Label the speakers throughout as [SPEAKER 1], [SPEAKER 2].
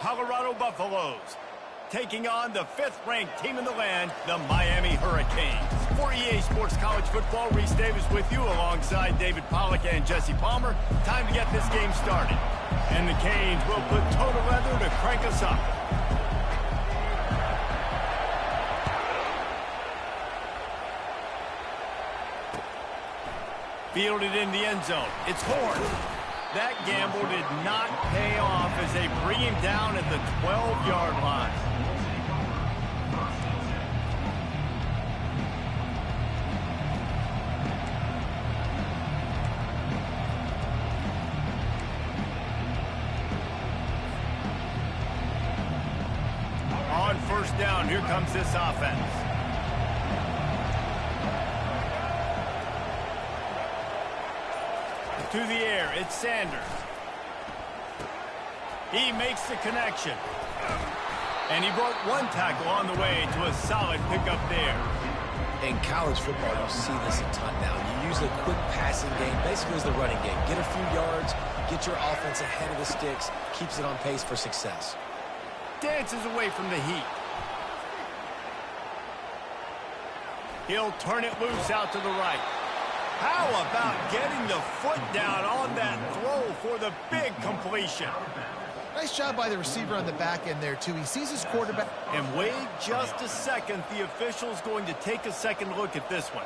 [SPEAKER 1] Colorado Buffaloes, taking on the 5th-ranked team in the land, the Miami Hurricanes. For EA Sports College Football, Reese Davis with you alongside David Pollack and Jesse Palmer. Time to get this game started. And the Canes will put total leather to crank us up. Fielded in the end zone. It's Horn. That gamble did not pay off as they bring him down at the 12-yard line. On first down, here comes this offense. To the air, it's Sanders. He makes the connection. And he broke one tackle on the way to a solid pickup there.
[SPEAKER 2] In college football, you see this a ton now. You use a quick passing game, basically as the running game. Get a few yards, get your offense ahead of the sticks, keeps it on pace for success.
[SPEAKER 1] Dances away from the heat. He'll turn it loose out to the right. How about getting the foot down on that throw for the big completion?
[SPEAKER 3] Nice job by the receiver on the back end there, too. He sees his quarterback.
[SPEAKER 1] And wait just a second. The official's going to take a second look at this one.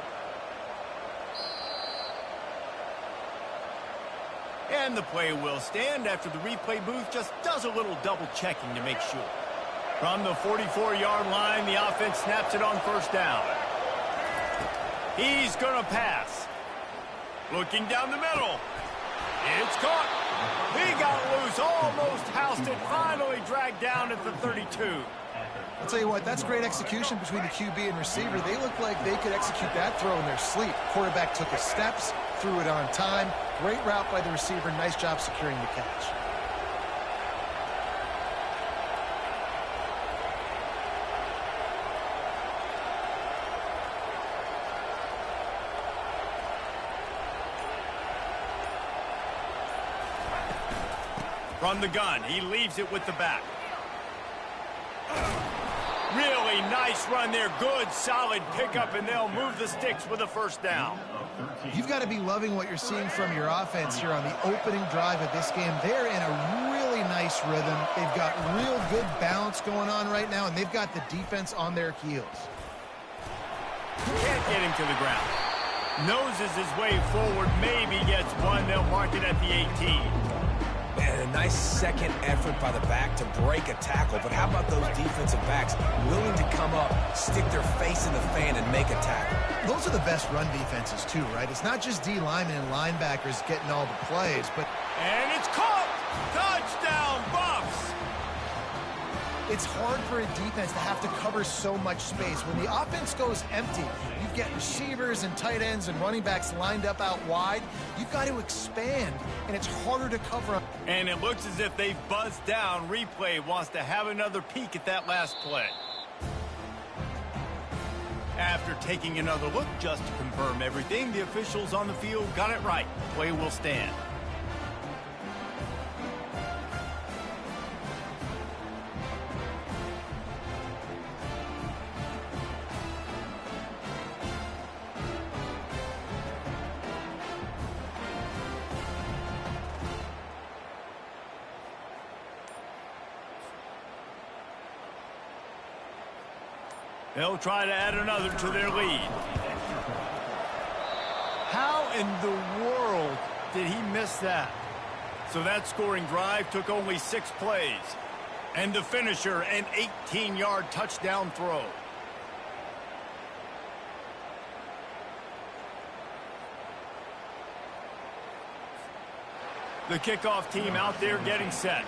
[SPEAKER 1] And the play will stand after the replay booth just does a little double checking to make sure. From the 44-yard line, the offense snaps it on first down. He's going to pass. Looking down the middle. It's caught. He got loose, almost housed it, finally dragged down at the 32.
[SPEAKER 3] I'll tell you what, that's great execution between the QB and receiver. They look like they could execute that throw in their sleep. Quarterback took his steps, threw it on time. Great route by the receiver. Nice job securing the catch.
[SPEAKER 1] From the gun, he leaves it with the back. Really nice run there. Good, solid pickup, and they'll move the sticks with a first down.
[SPEAKER 3] You've got to be loving what you're seeing from your offense here on the opening drive of this game. They're in a really nice rhythm. They've got real good balance going on right now, and they've got the defense on their heels.
[SPEAKER 1] Can't get him to the ground. Noses his way forward, maybe gets one. They'll mark it at the 18.
[SPEAKER 2] And a nice second effort by the back to break a tackle. But how about those defensive backs willing to come up, stick their face in the fan, and make a tackle?
[SPEAKER 3] Those are the best run defenses, too, right? It's not just D linemen and linebackers getting all the plays, but...
[SPEAKER 1] And it's caught! Touchdown, Buffs!
[SPEAKER 3] It's hard for a defense to have to cover so much space. When the offense goes empty, you get receivers and tight ends and running backs lined up out wide. You've got to expand, and it's harder to cover.
[SPEAKER 1] And it looks as if they've buzzed down. Replay wants to have another peek at that last play. After taking another look just to confirm everything, the officials on the field got it right. Play will stand. They'll try to add another to their lead. How in the world did he miss that? So that scoring drive took only 6 plays. And the finisher, an 18-yard touchdown throw. The kickoff team out there getting set.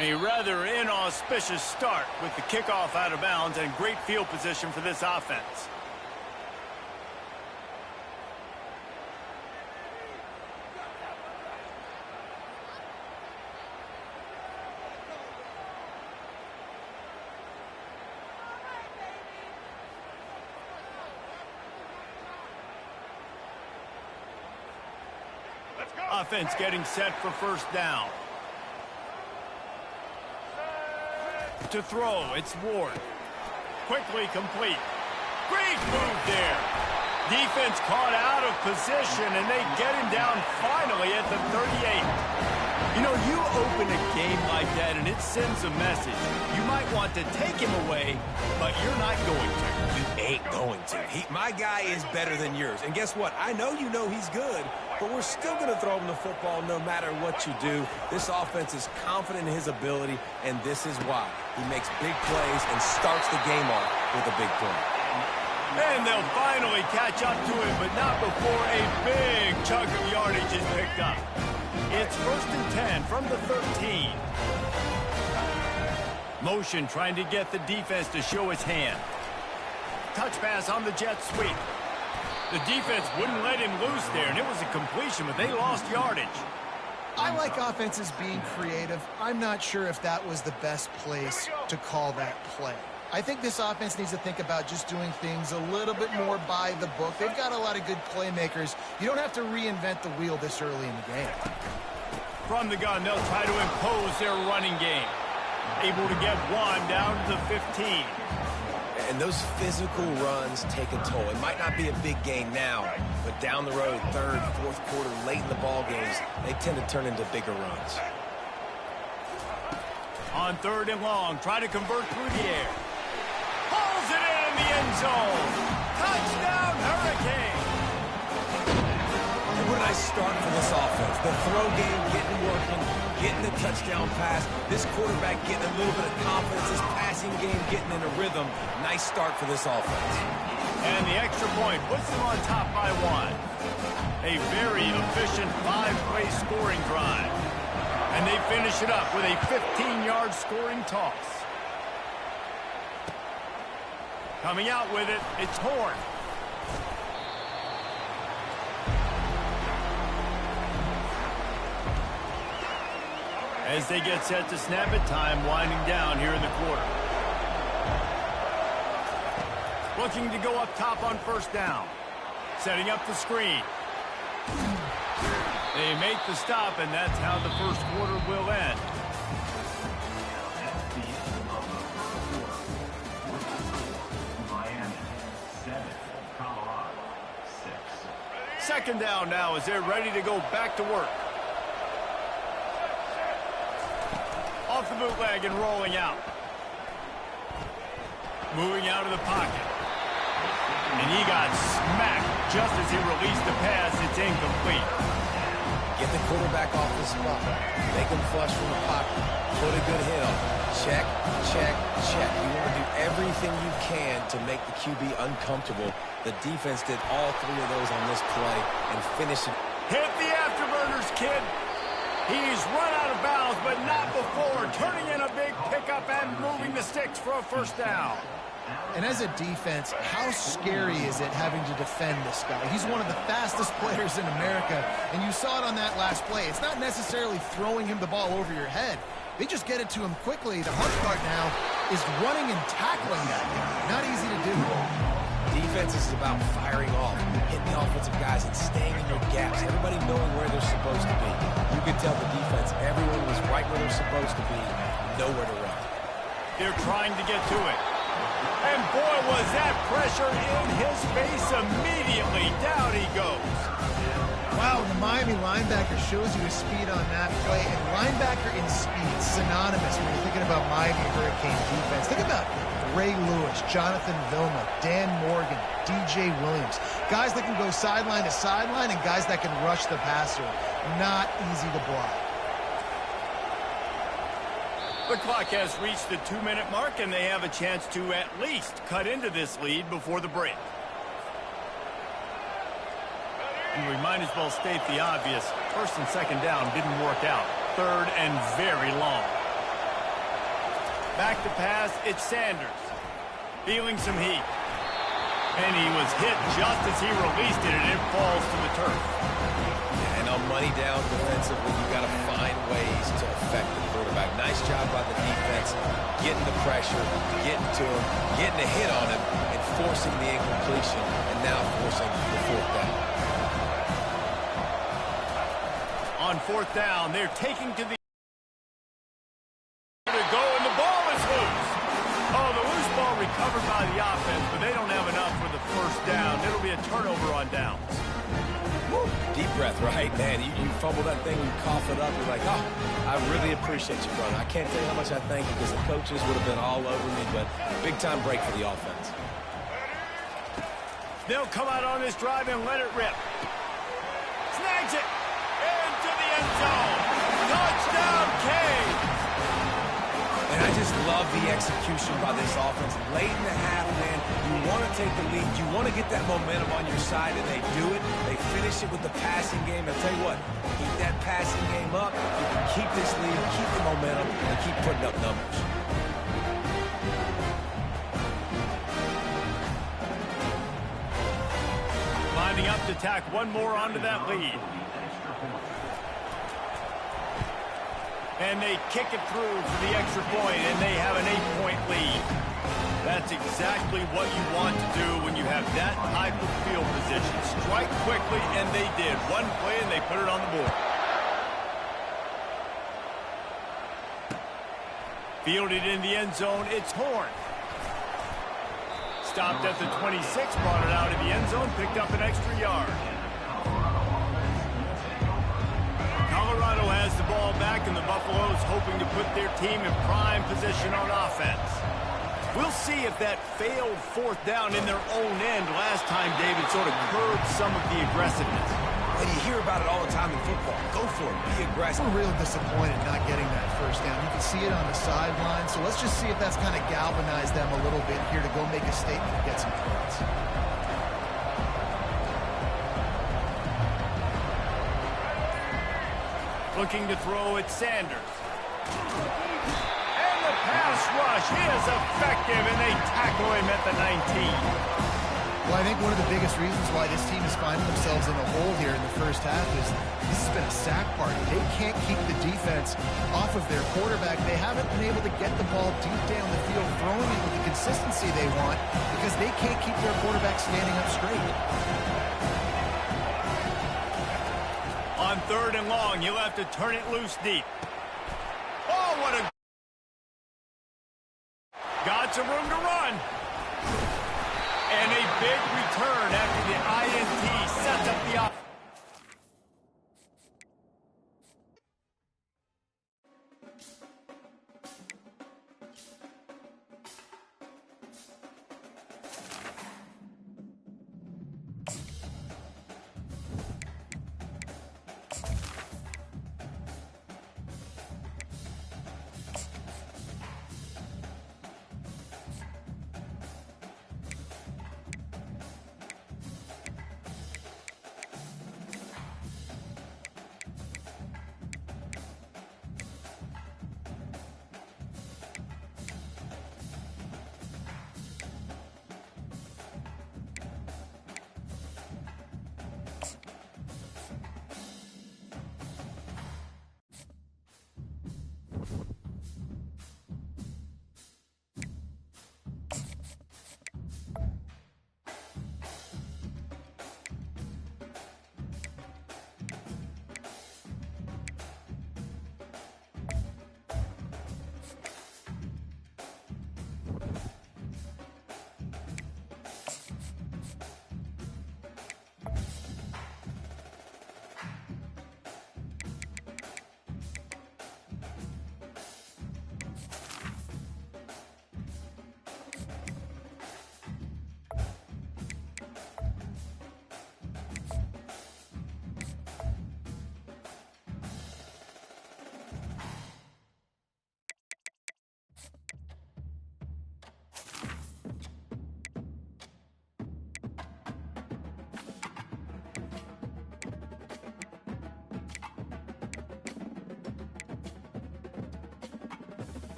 [SPEAKER 1] A rather inauspicious start with the kickoff out of bounds and great field position for this offense. Offense getting set for first down. To throw, it's Ward. Quickly complete. Great move there. Defense caught out of position, and they get him down finally at the 38. You know, you open a game like that, and it sends a message. You might want to take him away, but you're not going to.
[SPEAKER 2] You ain't going to. My guy is better than yours. And guess what? I know you know he's good, but we're still going to throw him the football no matter what you do. This offense is confident in his ability, and this is why. He makes big plays and starts the game off with a big play.
[SPEAKER 1] And they'll finally catch up to him, but not before a big chunk of yardage is picked up. It's 1st and 10 from the 13. Motion trying to get the defense to show his hand. Touch pass on the jet sweep. The defense wouldn't let him loose there, and it was a completion, but they lost yardage.
[SPEAKER 3] I like offenses being creative. I'm not sure if that was the best place to call that play. I think this offense needs to think about just doing things a little bit more by the book. They've got a lot of good playmakers. You don't have to reinvent the wheel this early in the game.
[SPEAKER 1] From the gun, they'll try to impose their running game. Able to get one down to the 15.
[SPEAKER 2] And those physical runs take a toll. It might not be a big gain now, but down the road, 3rd, 4th quarter, late in the ball games, they tend to turn into bigger runs.
[SPEAKER 1] On 3rd and long, try to convert through the air. Pulls it in the end zone. Touchdown, Hurricane.
[SPEAKER 2] What a nice start for this offense. The throw game getting working, getting the touchdown pass. This quarterback getting a little bit of confidence. This passing game getting in a rhythm. Nice start for this offense.
[SPEAKER 1] And the extra point puts them on top by 1. A very efficient 5-play scoring drive. And they finish it up with a 15-yard scoring toss. Coming out with it, it's Horn. As they get set to snap it, time winding down here in the quarter. Looking to go up top on first down. Setting up the screen. They make the stop, and that's how the first quarter will end. Second down now as they're ready to go back to work. Off the bootleg and rolling out. Moving out of the pocket. And he got smacked just as he released the pass. It's incomplete.
[SPEAKER 2] Get the quarterback off the spot. Make him flush from the pocket. Put a good hit on him. Check, check, check. You want to do everything you can to make the QB uncomfortable. The defense did all 3 of those on this play and finished it.
[SPEAKER 1] Hit the afterburners, kid. He's run out of bounds, but not before turning in a big pickup and moving the sticks for a first down.
[SPEAKER 3] And as a defense, how scary is it having to defend this guy? He's one of the fastest players in America, and you saw it on that last play. It's not necessarily throwing him the ball over your head. They just get it to him quickly. The hard part now is running and tackling that guy. Not easy to do.
[SPEAKER 2] Defense is about firing off, hitting the offensive guys, and staying in your gaps. Everybody knowing where they're supposed to be. You could tell the defense, everyone was right where they're supposed to be, nowhere to run.
[SPEAKER 1] They're trying to get to it. And boy, was that pressure in his face immediately. Down he goes.
[SPEAKER 3] Wow, the Miami linebacker shows you his speed on that play. And linebacker in speed, synonymous when you're thinking about Miami Hurricane defense. Think about Ray Lewis, Jonathan Vilma, Dan Morgan, DJ Williams. Guys that can go sideline to sideline and guys that can rush the passer. Not easy to block.
[SPEAKER 1] The clock has reached the 2-minute mark, and they have a chance to at least cut into this lead before the break. And we might as well state the obvious. 1st and 2nd down didn't work out. 3rd and very long. Back to pass, it's Sanders. Feeling some heat. And he was hit just as he released it, and it falls to the turf.
[SPEAKER 2] And on money down defensively, you've got to find ways to affect the quarterback. Nice job by the defense, getting the pressure, getting to him, getting a hit on him, and forcing the incompletion, and now forcing the fourth down.
[SPEAKER 1] On fourth down, they're taking to the to go, and the ball is loose. Oh, the loose ball recovered by the offense, but they don't have enough for the first down. It'll be a turnover on downs.
[SPEAKER 2] Woo. Deep breath, right? Man, you fumble that thing, you cough it up, you're like, oh, I really appreciate you, brother. I can't tell you how much I thank you because the coaches would have been all over me, but big-time break for the offense.
[SPEAKER 1] They'll come out on this drive and let it rip. Snags it into the end zone. Touchdown, Canes.
[SPEAKER 2] And I just love the execution by this offense. Late in the half, man, you want to take the lead. You want to get that momentum on your side, and they do it. They finish it with the passing game. I'll tell you what, keep that passing game up. You can keep this lead, keep the momentum, and keep putting up numbers.
[SPEAKER 1] Lining up to tack one more onto that lead. And they kick it through for the extra point, and they have an 8-point lead. That's exactly what you want to do when you have that type of field position. Strike quickly, and they did. One play, and they put it on the board. Fielded in the end zone, it's Horn. Stopped at the 26, brought it out of the end zone, picked up an extra yard. Colorado has the ball back, and the Buffaloes hoping to put their team in prime position on offense. We'll see if that failed fourth down in their own end last time, David, sort of curbed some of the aggressiveness.
[SPEAKER 2] Well, you hear about it all the time in football. Go for it. Be aggressive.
[SPEAKER 3] We're real disappointed not getting that first down. You can see it on the sideline, so let's just see if that's kind of galvanized them a little bit here to go make a statement and get some points.
[SPEAKER 1] Looking to throw at Sanders. And the pass rush is effective, and they tackle him at the 19.
[SPEAKER 3] Well, I think one of the biggest reasons why this team is finding themselves in a hole here in the first half is this has been a sack party. They can't keep the defense off of their quarterback. They haven't been able to get the ball deep down the field, throwing it with the consistency they want because they can't keep their quarterback standing up straight.
[SPEAKER 1] On third and long, he'll have to turn it loose deep. Oh, what a... Got some room to run. And a big return after the INT sets up the offense.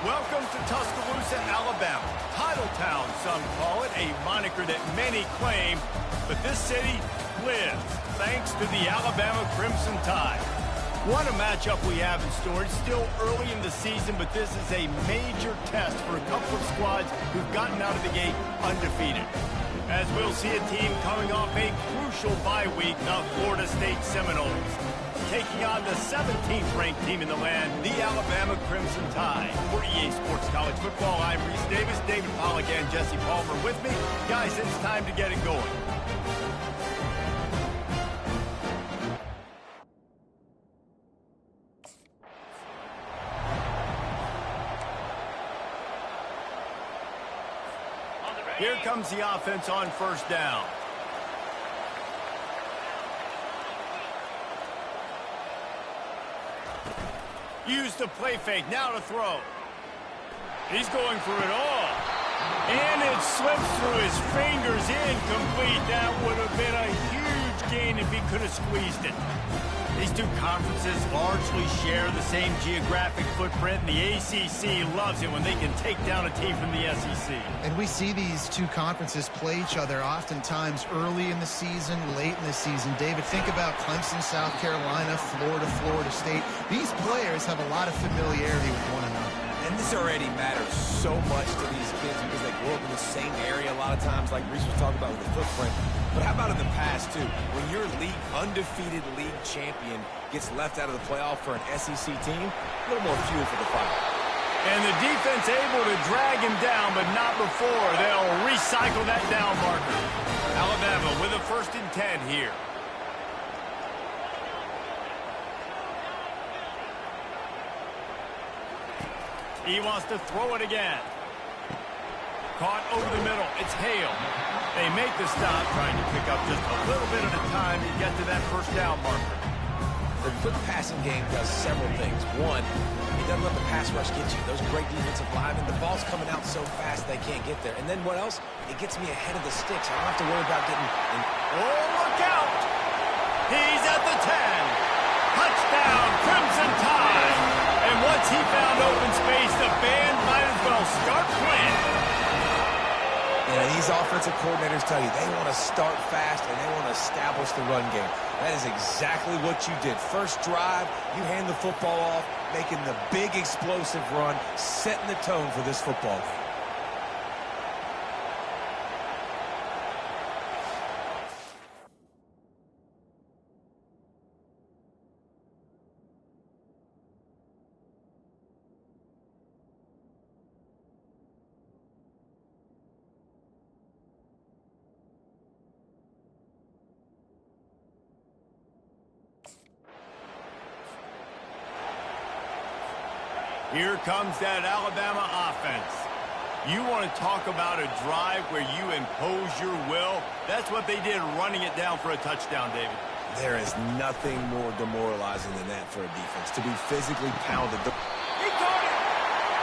[SPEAKER 1] Welcome to Tuscaloosa, Alabama. Titletown, some call it, a moniker that many claim, but this city lives thanks to the Alabama Crimson Tide. What a matchup we have in store. It's still early in the season, but this is a major test for a couple of squads who've gotten out of the gate undefeated. As we'll see a team coming off a crucial bye week, the Florida State Seminoles, taking on the 17th-ranked team in the land, the Alabama Crimson Tide. For EA Sports College Football, I'm Reese Davis, David Pollack, and Jesse Palmer with me. Guys, it's time to get it going. Here comes the offense on first down. Use the play fake, now to throw. He's going for it all. And it slips through his fingers, incomplete. That would have been a huge gain if he could have squeezed it. These two conferences largely share the same geographic footprint, and the ACC loves it when they can take down a team from the SEC.
[SPEAKER 3] And we see these two conferences play each other oftentimes early in the season, late in the season. David, think about Clemson, South Carolina, Florida, Florida State. These players have a lot of familiarity with one another.
[SPEAKER 2] And this already matters so much to these kids because they grow up in the same area a lot of times, like Reese was talking about with the footprint. But how about in the past, too? When your undefeated league champion gets left out of the playoff for an SEC team, a little more fuel for the fire.
[SPEAKER 1] And the defense able to drag him down, but not before. They'll recycle that down marker. Alabama with a 1st and 10 here. He wants to throw it again. Caught over the middle. It's Hale. They make the stop, trying to pick up just a little bit at a time to get to that first down marker.
[SPEAKER 2] The quick passing game does several things. One, it doesn't let the pass rush get you. Those great defensive linemen, the ball's coming out so fast they can't get there. And then what else? It gets me ahead of the sticks. I don't have to worry about getting...
[SPEAKER 1] Oh, look out! He's at the 10. Touchdown, Crimson Tide. And once he found open space, the band might as well start playing.
[SPEAKER 2] You know, these offensive coordinators tell you they want to start fast and they want to establish the run game. That is exactly what you did. First drive, you hand the football off, making the big explosive run, setting the tone for this football game.
[SPEAKER 1] Here comes that Alabama offense. You want to talk about a drive where you impose your will? That's what they did, running it down for a touchdown, David.
[SPEAKER 2] There is nothing more demoralizing than that for a defense, to be physically pounded.
[SPEAKER 1] He caught it!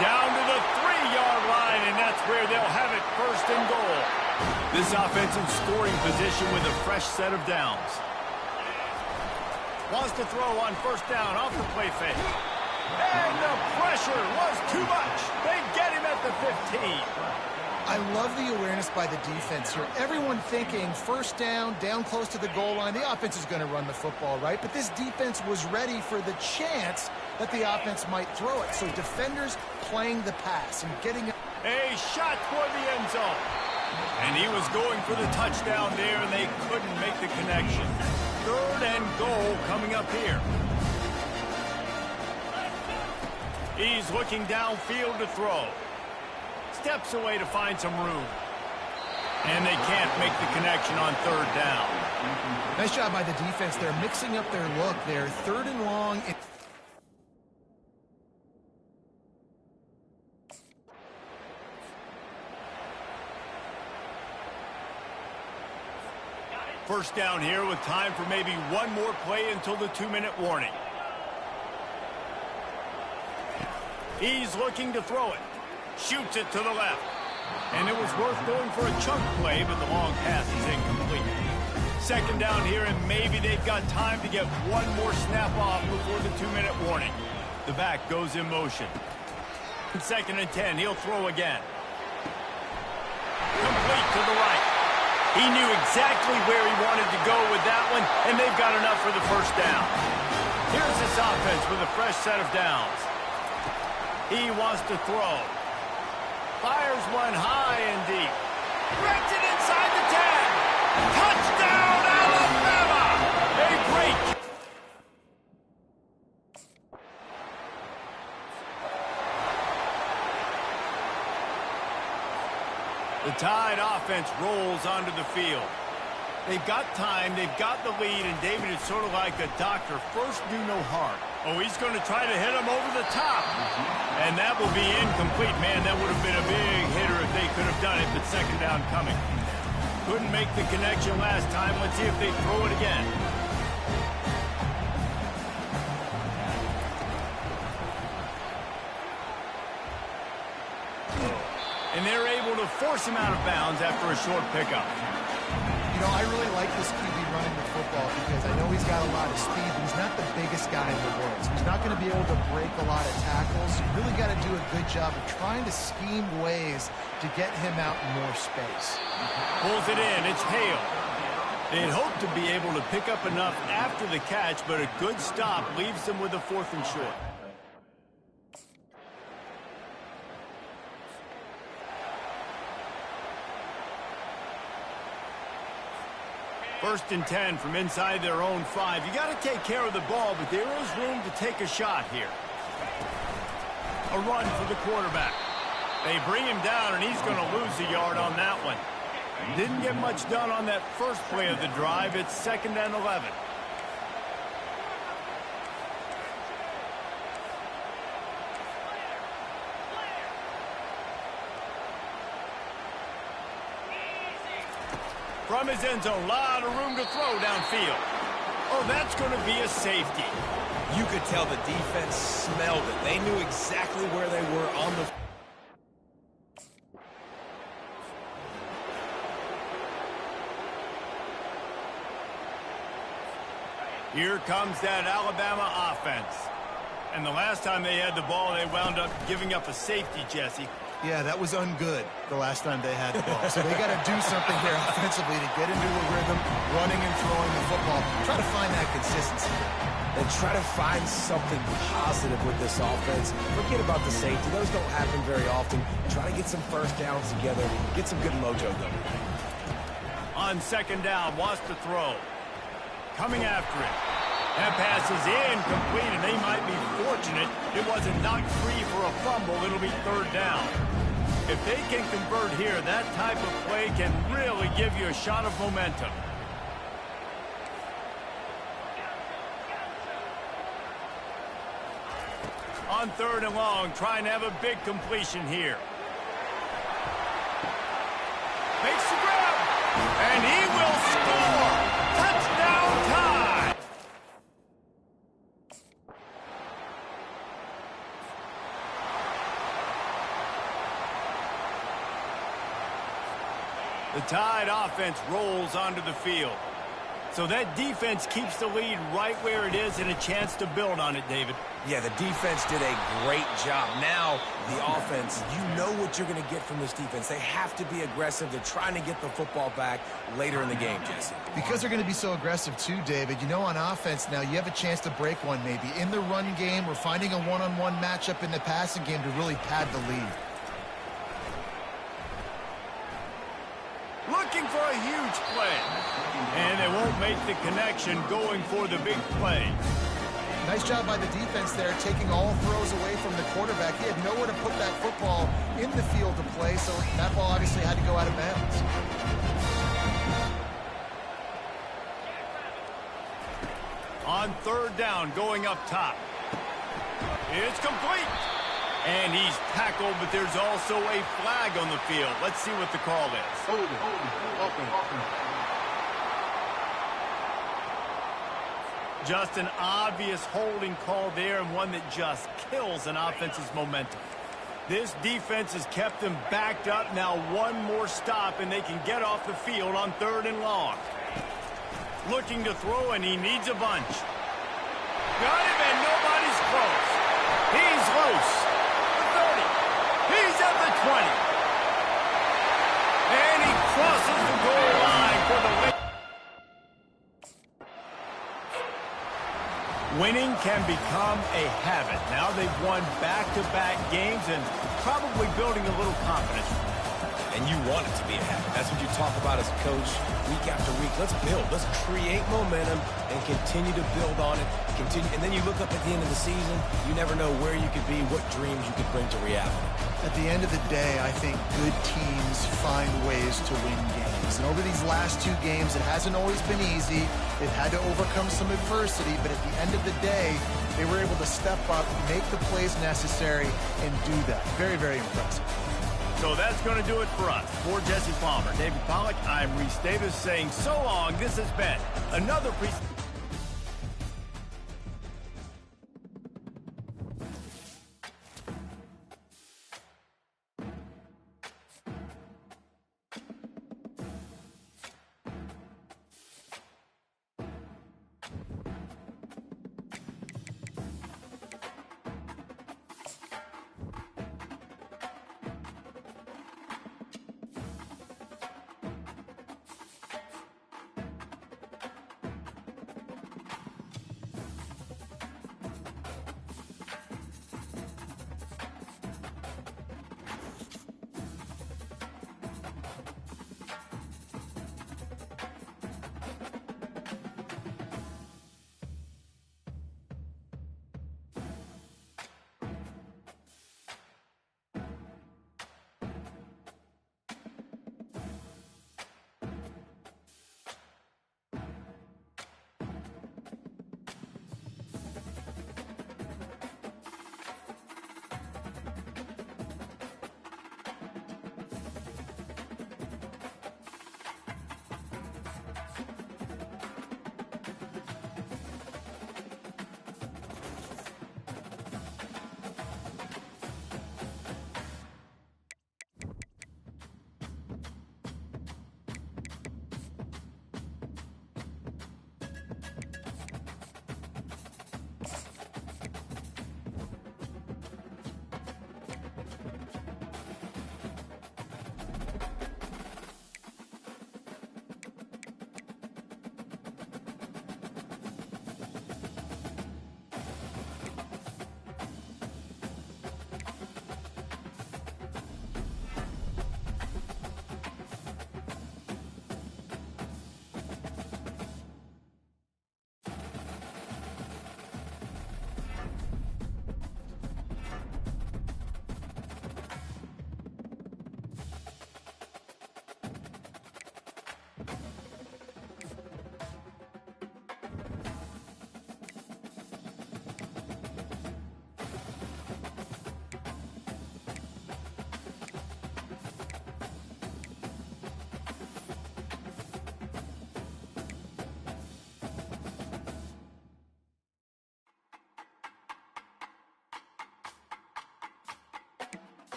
[SPEAKER 1] Down to the 3-yard line, and that's where they'll have it, 1st and goal. This offense in scoring position with a fresh set of downs. Wants to throw on 1st down off the play fake. And the pressure was too much. They get him at the 15.
[SPEAKER 3] I love the awareness by the defense here. Everyone thinking 1st down, down close to the goal line. The offense is going to run the football, right? But this defense was ready for the chance that the offense might throw it. So defenders playing the pass and getting
[SPEAKER 1] a shot toward the end zone. And he was going for the touchdown there, and they couldn't make the connection. 3rd and goal coming up here. He's looking downfield to throw. Steps away to find some room. And they can't make the connection on 3rd down.
[SPEAKER 3] Nice job by the defense. They're mixing up their look. They're 3rd and long.
[SPEAKER 1] First down here with time for maybe one more play until the 2-minute warning. He's looking to throw it. Shoots it to the left. And it was worth going for a chunk play, but the long pass is incomplete. 2nd down here, and maybe they've got time to get one more snap off before the 2-minute warning. The back goes in motion. Second and 10. He'll throw again. Complete to the right. He knew exactly where he wanted to go with that one, and they've got enough for the first down. Here's this offense with a fresh set of downs. He wants to throw. Fires one high and deep. Directs it inside the 10. Touchdown, Alabama! A great. The Tide offense rolls onto the field. They've got time, they've got the lead, and David is sort of like a doctor. First, do no harm. Oh, he's going to try to hit him over the top. And that will be incomplete. Man, that would have been a big hitter if they could have done it, but second down coming. Couldn't make the connection last time. Let's see if they throw it again. And they're able to force him out of bounds after a short pickup.
[SPEAKER 3] You know, I really like this QB running the football because I know he's got a lot of speed, but he's not the biggest guy in the world. So he's not going to be able to break a lot of tackles. You really got to do a good job of trying to scheme ways to get him out in more space.
[SPEAKER 1] Pulls it in. It's Hale. They'd hope to be able to pick up enough after the catch, but a good stop leaves them with a 4th and short. First and 10 from inside their own 5. You got to take care of the ball, but there is room to take a shot here. A run for the quarterback. They bring him down, and he's going to lose a yard on that one. Didn't get much done on that first play of the drive. It's 2nd and 11. From his end zone, a lot of room to throw downfield. Oh, that's going to be a safety.
[SPEAKER 2] You could tell the defense smelled it. They knew exactly where they were on the...
[SPEAKER 1] Here comes that Alabama offense. And the last time they had the ball, they wound up giving up a safety, Jesse.
[SPEAKER 3] Yeah, that was ungood the last time they had the ball. So they got to do something here offensively to get into a rhythm, running and throwing the football. Try to find that consistency.
[SPEAKER 2] And try to find something positive with this offense. Forget about the safety. Those don't happen very often. Try to get some first downs together. Get some good mojo going.
[SPEAKER 1] On 2nd down, wants to throw. Coming after it. That pass is incomplete, and they might be fortunate it wasn't knocked free for a fumble. It'll be 3rd down. If they can convert here, that type of play can really give you a shot of momentum. On 3rd and long, trying to have a big completion here. Makes the grab, and he will score. Touchdown Tide. The Tide offense rolls onto the field. So that defense keeps the lead right where it is and a chance to build on it, David.
[SPEAKER 2] Yeah, the defense did a great job. Now, the offense, you know what you're going to get from this defense. They have to be aggressive. They're trying to get the football back later in the game, Jesse.
[SPEAKER 3] Because they're going to be so aggressive too, David. You know, on offense now, you have a chance to break one maybe. In the run game, we're finding a one-on-one matchup in the passing game to really pad the lead.
[SPEAKER 1] Looking for a huge play. And they won't make the connection going for the big play.
[SPEAKER 3] Nice job by the defense there, taking all throws away from the quarterback. He had nowhere to put that football in the field to play, so that ball obviously had to go out of bounds.
[SPEAKER 1] On 3rd down, going up top. It's complete. And he's tackled, but there's also a flag on the field. Let's see what the call is.
[SPEAKER 4] Hold it.
[SPEAKER 1] Just an obvious holding call there, and one that just kills an offense's momentum. This defense has kept them backed up. Now one more stop, and they can get off the field on 3rd and long. Looking to throw, and he needs a bunch. Got him, and nobody's close. He's loose. 30, Winning can become a habit. Now they've won back-to-back games and probably building a little confidence.
[SPEAKER 2] And you want it to be a habit. That's what you talk about as a coach week after week. Let's build. Let's create momentum and continue to build on it. Continue, and then you look up at the end of the season, you never know where you could be, what dreams you could bring to reality.
[SPEAKER 3] At the end of the day, I think good teams find ways to win games. And over these last 2 games, it hasn't always been easy. They've had to overcome some adversity, but at the end of the day, they were able to step up, make the plays necessary, and do that. Very, very impressive.
[SPEAKER 1] So that's going to do it for us. For Jesse Palmer, David Pollack, I'm Reese Davis saying so long. This has been another presentation.